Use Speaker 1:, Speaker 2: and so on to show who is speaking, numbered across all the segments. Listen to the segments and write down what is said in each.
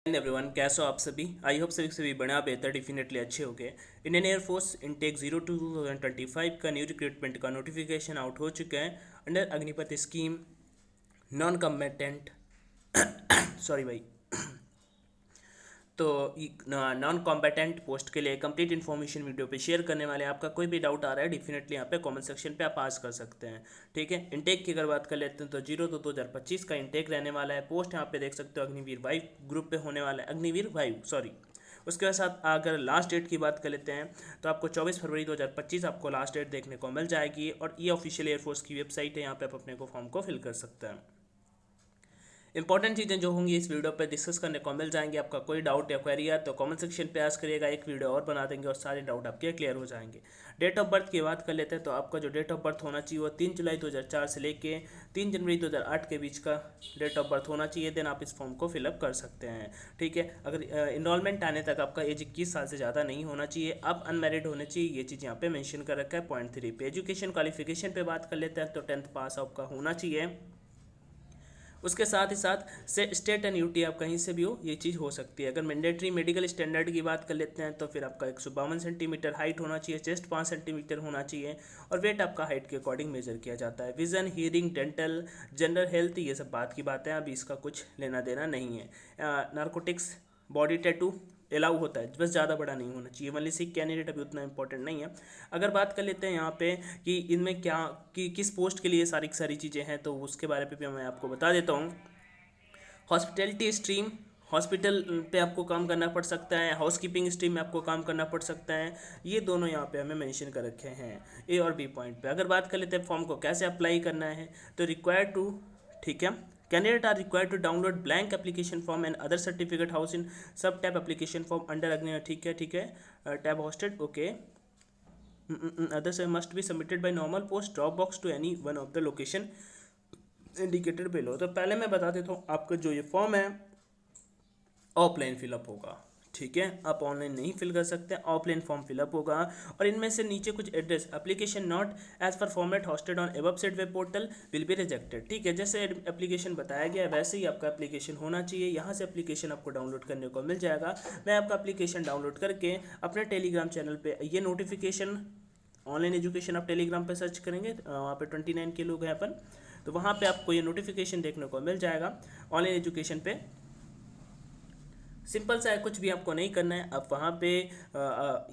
Speaker 1: Everyone, कैसे हो आप सभी। आई होप सभी बढ़िया बेहतर डेफिनेटली अच्छे हो गए। इंडियन एयरफोर्स इनटेक 02/2025 का न्यू रिक्रूटमेंट का नोटिफिकेशन आउट हो चुका है under Agnipath scheme non combatant sorry भाई। तो नॉन कॉम्बेटेंट पोस्ट के लिए कंप्लीट इन्फॉर्मेशन वीडियो पे शेयर करने वाले हैं। आपका कोई भी डाउट आ रहा है डेफिनेटली यहाँ पे कमेंट सेक्शन पे आप आस्क कर सकते हैं। ठीक है, इंटेक की अगर बात कर लेते हैं तो 02/2025 का इंटेक रहने वाला है। पोस्ट यहाँ पे देख सकते हो अग्निवीर वायु ग्रुप पे होने वाला है, अग्निवीर वायु सॉरी। उसके साथ अगर लास्ट डेट की बात कर लेते हैं तो आपको 24 फरवरी 2025 आपको लास्ट डेट देखने को मिल जाएगी और ये ऑफिशियल एयरफोर्स की वेबसाइट है, यहाँ पे आप अपने को फॉर्म को फिल कर सकते हैं। इंपॉर्टेंट चीज़ें जो होंगी इस वीडियो पे डिस्कस करने को मिल जाएंगे। आपका कोई डाउट या क्वेरी है तो कमेंट सेक्शन पे आस्क करिएगा, एक वीडियो और बना देंगे और सारे डाउट आपके क्लियर हो जाएंगे। डेट ऑफ बर्थ की बात कर लेते हैं तो आपका जो डेट ऑफ बर्थ होना चाहिए वो 3 जुलाई 2004 से लेके 3 जनवरी 2008 के बीच का डेट ऑफ बर्थ होना चाहिए। देन आप इस फॉर्म को फिलअप कर सकते हैं। ठीक है, अगर इनरोलमेंट आने तक आपका एज 21 साल से ज़्यादा नहीं होना चाहिए, आप अनमेरिड होने चाहिए, ये चीज़ यहाँ पे मेंशन कर रखा है पॉइंट 3 पे। एजुकेशन क्वालिफिकेशन पे बात कर लेते हैं तो 10th पास आपका होना चाहिए। उसके साथ ही साथ से स्टेट एंड यूटी आप कहीं से भी हो, ये चीज़ हो सकती है। अगर मैंडेटरी मेडिकल स्टैंडर्ड की बात कर लेते हैं तो फिर आपका 152 सेंटीमीटर हाइट होना चाहिए, चेस्ट 5 सेंटीमीटर होना चाहिए और वेट आपका हाइट के अकॉर्डिंग मेजर किया जाता है। Vision, hearing, dental, general health, ये सब बात की बातें, अभी इसका कुछ लेना देना नहीं है। नार्कोटिक्स, बॉडी टैटू अलाउ होता है, बस ज़्यादा बड़ा नहीं होना चाहिए। वनली सिक कैंडिडेट अभी उतना इंपॉर्टेंट नहीं है। अगर बात कर लेते हैं यहाँ पे कि इनमें क्या कि किस पोस्ट के लिए सारी सारी चीज़ें हैं तो उसके बारे में भी मैं आपको बता देता हूँ। हॉस्पिटैलिटी स्ट्रीम, हॉस्पिटल पे आपको काम करना पड़ सकता है। हाउसकीपिंग स्ट्रीम में आपको काम करना पड़ सकता है। ये दोनों यहाँ पे हमें मेंशन कर रखे हैं ए और बी पॉइंट पे। अगर बात कर लेते हैं फॉर्म को कैसे अप्लाई करना है तो रिक्वायर्ड टू, ठीक है, candidate are required to download blank application form and other certificate house in sub tab application form under अग्नि, ठीक है ठीक है, tab hosted, okay. Others must be submitted by normal post Dropbox to any one of the location indicated below। तो पहले मैं बता देता हूँ, आपका जो ये फॉर्म है ऑफलाइन फिलअप होगा। ठीक है, आप ऑनलाइन नहीं फिल कर सकते, ऑफलाइन फॉर्म फिलअप होगा। और इनमें से नीचे कुछ address, application not as per format hosted on website web portal will be rejected. ठीक है, जैसे एप्लीकेशन बताया गया वैसे ही आपका एप्लीकेशन होना चाहिए। यहाँ से एप्लीकेशन आपको डाउनलोड करने को मिल जाएगा। मैं आपका एप्लीकेशन डाउनलोड करके अपने टेलीग्राम चैनल पर ये नोटिफिकेशन, ऑनलाइन एजुकेशन आप टेलीग्राम पे सर्च करेंगे, वहाँ पे 29 के लोग हैं अपन, तो वहाँ पे आपको ये नोटिफिकेशन देखने को मिल जाएगा ऑनलाइन एजुकेशन पे। सिंपल सा है, कुछ भी आपको नहीं करना है। आप वहाँ पे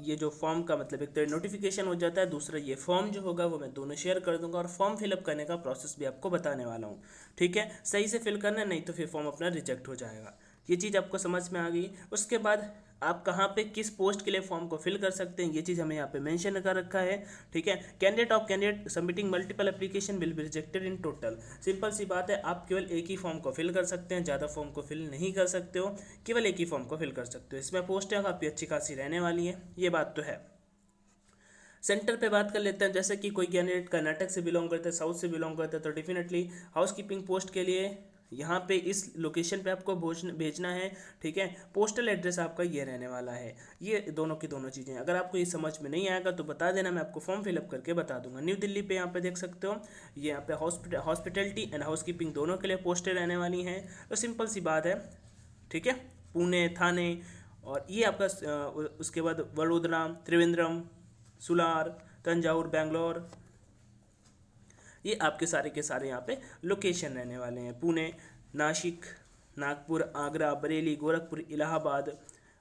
Speaker 1: ये जो फॉर्म का मतलब एक तो नोटिफिकेशन हो जाता है, दूसरा ये फॉर्म जो होगा वो मैं दोनों शेयर कर दूंगा और फॉर्म फिलअप करने का प्रोसेस भी आपको बताने वाला हूँ। ठीक है, सही से फिल करना है, नहीं तो फिर फॉर्म अपना रिजेक्ट हो जाएगा। ये चीज़ आपको समझ में आ गई। उसके बाद आप कहाँ पे किस पोस्ट के लिए फॉर्म को फिल कर सकते हैं, ये चीज़ हमें यहाँ पे मेंशन कर रखा है। ठीक है, candidate submitting multiple application will be rejected in total. Simple सी बात है, आप केवल एक ही फॉर्म को फिल कर सकते हैं, ज़्यादा फॉर्म को फिल नहीं कर सकते हो, केवल एक ही फॉर्म को फिल कर सकते हो। इसमें पोस्टें काफ़ी अच्छी खासी रहने वाली है, ये बात तो है। सेंटर पे बात कर लेते हैं, जैसे कि कोई कैंडिडेट कर्नाटक से बिलोंग करता है, साउथ से बिलोंग करता है, तो डेफिनेटली हाउसकीपिंग पोस्ट के लिए यहाँ पे इस लोकेशन पे आपको भेजना है। ठीक है, पोस्टल एड्रेस आपका ये रहने वाला है। ये दोनों की दोनों चीज़ें, अगर आपको ये समझ में नहीं आएगा तो बता देना, मैं आपको फॉर्म फिलअप करके बता दूंगा। न्यू दिल्ली पे यहाँ पे देख सकते हो, ये यहाँ पे हॉस्पिटैलिटी एंड हाउसकीपिंग दोनों के लिए पोस्टें रहने वाली हैं। तो सिंपल सी बात है। ठीक है, पुणे, थाने, और ये आपका उसके बाद वडोदरा, त्रिवेंद्रम, सुलार, तंजावुर, बेंगलोर, ये आपके सारे के सारे यहाँ पे लोकेशन रहने वाले हैं। पुणे, नासिक, नागपुर, आगरा, बरेली, गोरखपुर, इलाहाबाद,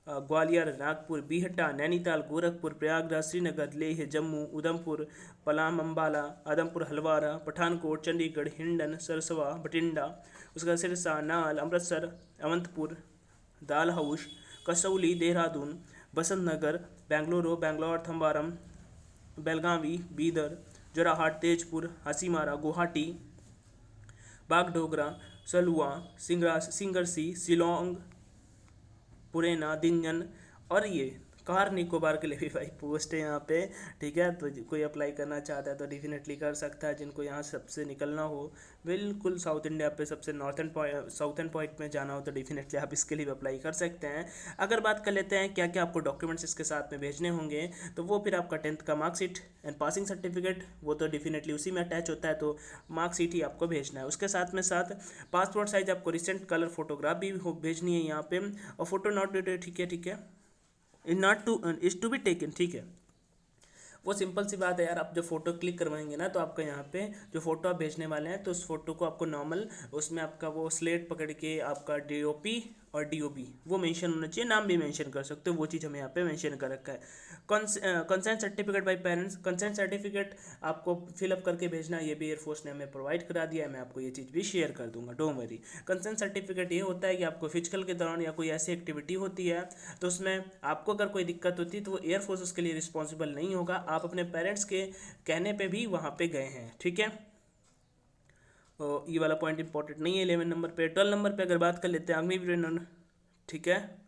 Speaker 1: ग्वालियर, नागपुर, बिहटा, नैनीताल, गोरखपुर, प्रयागराज, श्रीनगर, लेह, जम्मू, उधमपुर, पलाम, अम्बाला, आदमपुर, हलवारा, पठानकोट, चंडीगढ़, हिंडन, सरसवा, बठिंडा, उसका सिरसा, नाल, अमृतसर, अवंतपुर, दाल हाउस, कसौली, देहरादून, बसंत नगर, बेंगलुरु, बेंगलोर, थम्बारम, बेलगावी, बीदर, जोराहाट, तेजपुर, हासीमारा, गुवाहाटी, बागडोगरा, सलुआ, सिंगरसी, शिलोंग, पुरेना, दिंजन और ये कार निकोबार के लिए भी भाई पोस्ट है यहाँ पे, ठीक है। तो कोई अप्लाई करना चाहता है तो डेफिनेटली कर सकता है। जिनको यहाँ सबसे निकलना हो, बिल्कुल साउथ इंडिया पे सबसे साउथर्न पॉइंट में जाना हो, तो डेफिनेटली आप इसके लिए भी अप्लाई कर सकते हैं। अगर बात कर लेते हैं क्या क्या आपको डॉक्यूमेंट्स इसके साथ में भेजने होंगे, तो वो फिर आपका 10th का मार्कशीट एंड पासिंग सर्टिफिकेट, वो तो डेफिनेटली उसी में अटैच होता है, तो मार्कशीट ही आपको भेजना है। उसके साथ में साथ पासपोर्ट साइज आपको रिसेंट कलर फोटोग्राफ भी भेजनी है यहाँ पे, और फोटो नॉट, ठीक है, not to is to be taken, ठीक है। वो सिंपल सी बात है यार, आप जब फोटो क्लिक करवाएंगे ना, तो आपका यहाँ पे जो फोटो आप भेजने वाले हैं, तो उस फोटो को आपको नॉर्मल उसमें आपका वो स्लेट पकड़ के आपका डीओपी और डीओबी वो मेंशन होना चाहिए, नाम भी मेंशन कर सकते हो, वो चीज़ हमें यहाँ पे मेंशन कर रखा है। Consent certificate bye parents, consent certificate आपको फिलअप करके भेजना, ये भी एयरफोर्स ने हमें प्रोवाइड करा दिया है, मैं आपको ये चीज़ भी शेयर कर दूंगा, डोंट वरी। कंसेंट सर्टिफिकेट ये होता है कि आपको फिजिकल के दौरान या कोई ऐसी एक्टिविटी होती है, तो उसमें आपको अगर कोई दिक्कत होती है, तो वो एयरफोर्स उसके लिए रिस्पॉन्सिबल नहीं होगा, आप अपने पेरेंट्स के कहने पे भी वहाँ पे गए हैं, ठीक है। तो ये वाला पॉइंट इंपॉर्टेंट नहीं है 11 नंबर पे। 12 नंबर पे अगर बात कर लेते हैं अग्निवीर, ठीक है।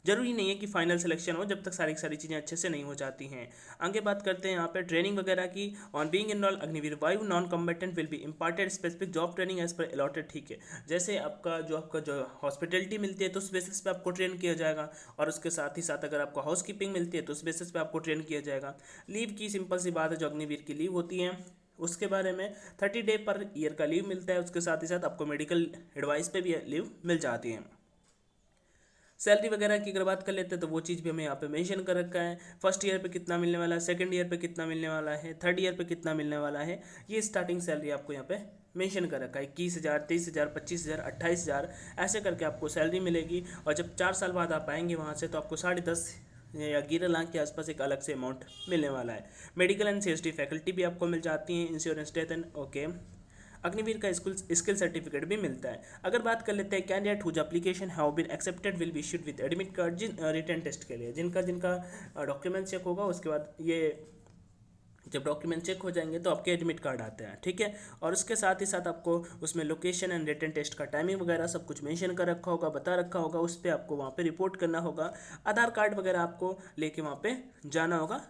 Speaker 1: जरूरी नहीं है कि फाइनल सिलेक्शन हो जब तक सारी सारी चीज़ें अच्छे से नहीं हो जाती हैं। आगे बात करते हैं यहाँ पे ट्रेनिंग वगैरह की। On being enrol Agniveer Vayu non combatant will be imparted specific job training as per allotted, ठीक है। जैसे आपका जो हॉस्पिटलिटी मिलती है तो उस बेसिस पे आपको ट्रेन किया जाएगा, और उसके साथ ही साथ अगर आपको हाउस कीपिंग मिलती है तो उस बेसिस पे आपको ट्रेन किया जाएगा। लीव की सिंपल सी बात है, जो अग्निवीर की लीव होती है उसके बारे में 30 डे पर ईयर का लीव मिलता है। उसके साथ ही साथ आपको मेडिकल एडवाइस पे भी लीव मिल जाती है। सैलरी वगैरह की अगर बात कर लेते हैं तो वो चीज़ भी हमें यहाँ पे मेंशन कर रखा है। फर्स्ट ईयर पे कितना मिलने वाला है, सेकंड ईयर पे कितना मिलने वाला है, थर्ड ईयर पे कितना मिलने वाला है, ये स्टार्टिंग सैलरी आपको यहाँ पे मेंशन कर रखा है। 21,000, 23,000, 25,000, 28,000 ऐसे करके आपको सैलरी मिलेगी। और जब 4 साल बाद आप आएंगे वहाँ से, तो आपको 10.5 या 11 लाख के आसपास एक अलग से अमाउंट मिलने वाला है। मेडिकल एंड सीएसटी फैकल्टी भी आपको मिल जाती हैं, insurance death and okay. Agniveer का स्किल सर्टिफिकेट भी मिलता है। अगर बात कर लेते हैं candidate whose application have been accepted will be issued with admit card, जिन रिटन टेस्ट के लिए जिनका जिनका डॉक्यूमेंट चेक होगा, उसके बाद ये जब डॉक्यूमेंट चेक हो जाएंगे तो आपके एडमिट कार्ड आते हैं, ठीक है। और उसके साथ ही साथ आपको उसमें लोकेशन एंड रिटन टेस्ट का टाइमिंग वगैरह सब कुछ मेंशन कर रखा होगा, बता रखा होगा, उस पर आपको वहाँ पे रिपोर्ट करना होगा। आधार कार्ड वगैरह आपको लेके वहाँ पे जाना होगा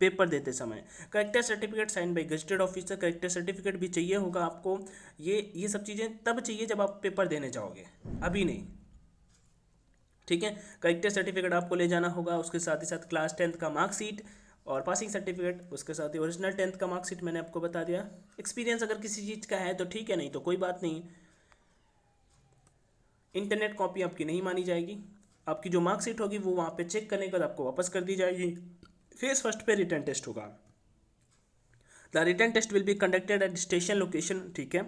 Speaker 1: पेपर देते समय। Character certificate sign by gazetted officer, character certificate भी चाहिए होगा आपको। ये सब चीज़ें तब चाहिए जब आप पेपर देने जाओगे, अभी नहीं, ठीक है। करेक्टर सर्टिफिकेट आपको ले जाना होगा। उसके साथ ही साथ क्लास 10th का मार्कशीट और पासिंग सर्टिफिकेट, उसके साथ ही ओरिजिनल 10th का मार्कशीट मैंने आपको बता दिया। एक्सपीरियंस अगर किसी चीज़ का है तो ठीक है, नहीं तो कोई बात नहीं। इंटरनेट कॉपी आपकी नहीं मानी जाएगी। आपकी जो मार्कशीट होगी वो वहाँ पे चेक करने के बाद आपको वापस कर दी जाएगी। फेज फर्स्ट पे रिटर्न टेस्ट होगा। The written test will be conducted at station location, ठीक है।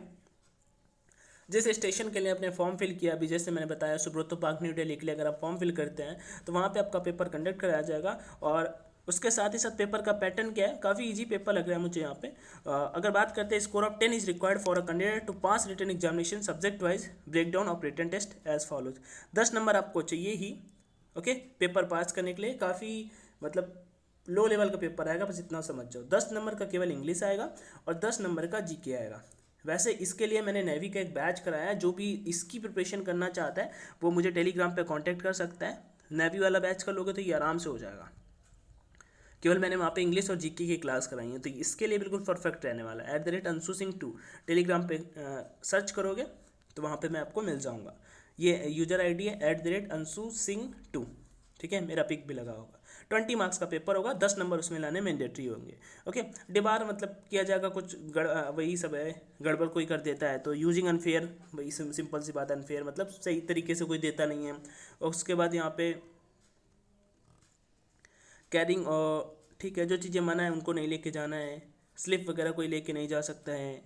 Speaker 1: जिस स्टेशन के लिए आपने फॉर्म फिल किया, अभी जैसे मैंने बताया सुब्रतो पार्क न्यू दिल्ली के लिए अगर आप फॉर्म फिल करते हैं तो वहाँ पे आपका पेपर कंडक्ट कराया जाएगा। और उसके साथ ही साथ पेपर का पैटर्न क्या है, काफ़ी इजी पेपर लग रहा है मुझे यहाँ पे। अगर बात करते हैं, score of 10 is required for a candidate to pass written examination subject wise breakdown of written test as follows. 10 number आपको चाहिए ही, ओके, पेपर पास करने के लिए। काफ़ी मतलब लो लेवल का पेपर आएगा, बस इतना समझ जाओ। 10 नंबर का केवल इंग्लिश आएगा और 10 नंबर का जीके आएगा। वैसे इसके लिए मैंने नेवी का एक बैच कराया है, जो भी इसकी प्रिपरेशन करना चाहता है वो मुझे टेलीग्राम पे कांटेक्ट कर सकता है। नेवी वाला बैच कर लोगे तो ये आराम से हो जाएगा। केवल मैंने वहाँ पे इंग्लिश और जीके की क्लास कराई है, तो इसके लिए बिल्कुल परफेक्ट रहने वाला है। @अंशु सिंह 2 टेलीग्राम पे सर्च करोगे तो वहाँ पे मैं आपको मिल जाऊँगा। ये यूजर आईडी है @अंशु सिंह 2, ठीक है। मेरा पिक भी लगा होगा। 20 मार्क्स का पेपर होगा, 10 नंबर उसमें लाने मैंडेटरी होंगे, ओके। डिबार मतलब किया जाएगा कुछ वही सब है, गड़बड़ कोई कर देता है तो यूजिंग अनफेयर, वही सिंपल सी बात, अनफेयर मतलब सही तरीके से कोई देता नहीं है। और उसके बाद यहाँ पे कैरिंग, और ठीक है, जो चीज़ें मना है उनको नहीं लेके जाना है। स्लिप वगैरह कोई लेके नहीं जा सकता है।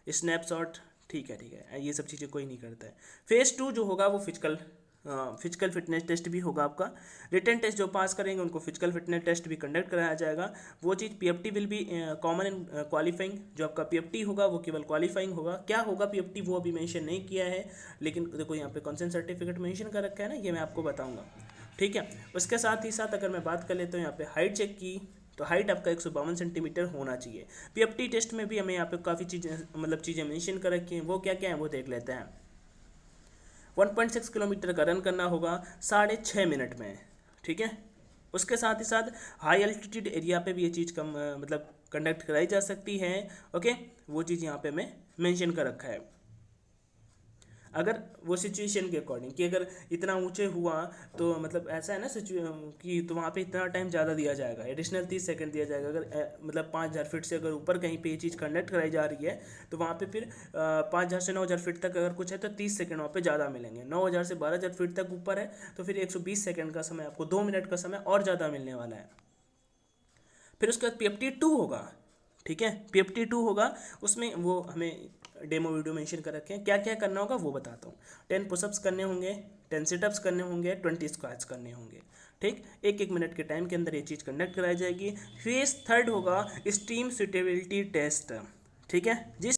Speaker 1: स्नैपशॉट, ठीक है, ये सब चीज़ें कोई नहीं करता है। फेज़ 2 जो होगा वो फिजिकल फिटनेस टेस्ट भी होगा आपका। रिटन टेस्ट जो पास करेंगे उनको फिजिकल फिटनेस टेस्ट भी कंडक्ट कराया जाएगा। वो चीज़ PFT will be common and qualifying, जो आपका पीएफटी होगा वो केवल क्वालिफाइंग होगा। क्या होगा पीएफटी वो अभी मेंशन नहीं किया है, लेकिन देखो यहाँ पे कंसेंट सर्टिफिकेट मेंशन कर रखा है ना, ये मैं आपको बताऊँगा, ठीक है। उसके साथ ही साथ अगर मैं बात कर लेता हूँ यहाँ पे हाइट चेक की, तो हाइट आपका 152 सेंटीमीटर होना चाहिए। पीएफटी टेस्ट में भी हमें यहाँ पे काफ़ी चीज़ें मेंशन कर रखी हैं, वो क्या क्या है वो देख लेते हैं। 1.6 किलोमीटर का रन करना होगा 6.5 मिनट में, ठीक है। उसके साथ ही साथ हाई एल्टीट्यूड एरिया पे भी ये चीज़ कम मतलब कंडक्ट कराई जा सकती है। ओके, वो चीज़ यहाँ पे मैं मेंशन कर रखा है। अगर वो सिचुएशन के अकॉर्डिंग कि अगर इतना ऊंचे हुआ तो मतलब ऐसा है ना कि तो वहाँ पे इतना टाइम ज़्यादा दिया जाएगा, एडिशनल 30 सेकंड दिया जाएगा। अगर मतलब 5,000 फीट से अगर ऊपर कहीं पे ये चीज़ कंडक्ट कराई जा रही है तो वहाँ पे फिर 5,000 से 9,000 फीट तक अगर कुछ है तो 30 सेकंड वहाँ पे ज़्यादा मिलेंगे। 9,000 से 12,000 फीट तक ऊपर है तो फिर 120 सेकंड का समय, आपको 2 मिनट का समय और ज़्यादा मिलने वाला है। फिर उसके बाद PFT2 होगा। ठीक है, PFT2 होगा, उसमें वो हमें डेमो वीडियो मेंशन कर रखे हैं। क्या क्या करना होगा वो बताता हूँ। 10 पुशअप्स करने होंगे, 10 सिटअप्स करने होंगे, 20 स्क्वाट्स करने होंगे। ठीक, 1-1 मिनट के टाइम के अंदर ये चीज़ कंडक्ट कराई जाएगी। फेज थर्ड होगा स्टीम सुटेबिलिटी टेस्ट। ठीक है, जिस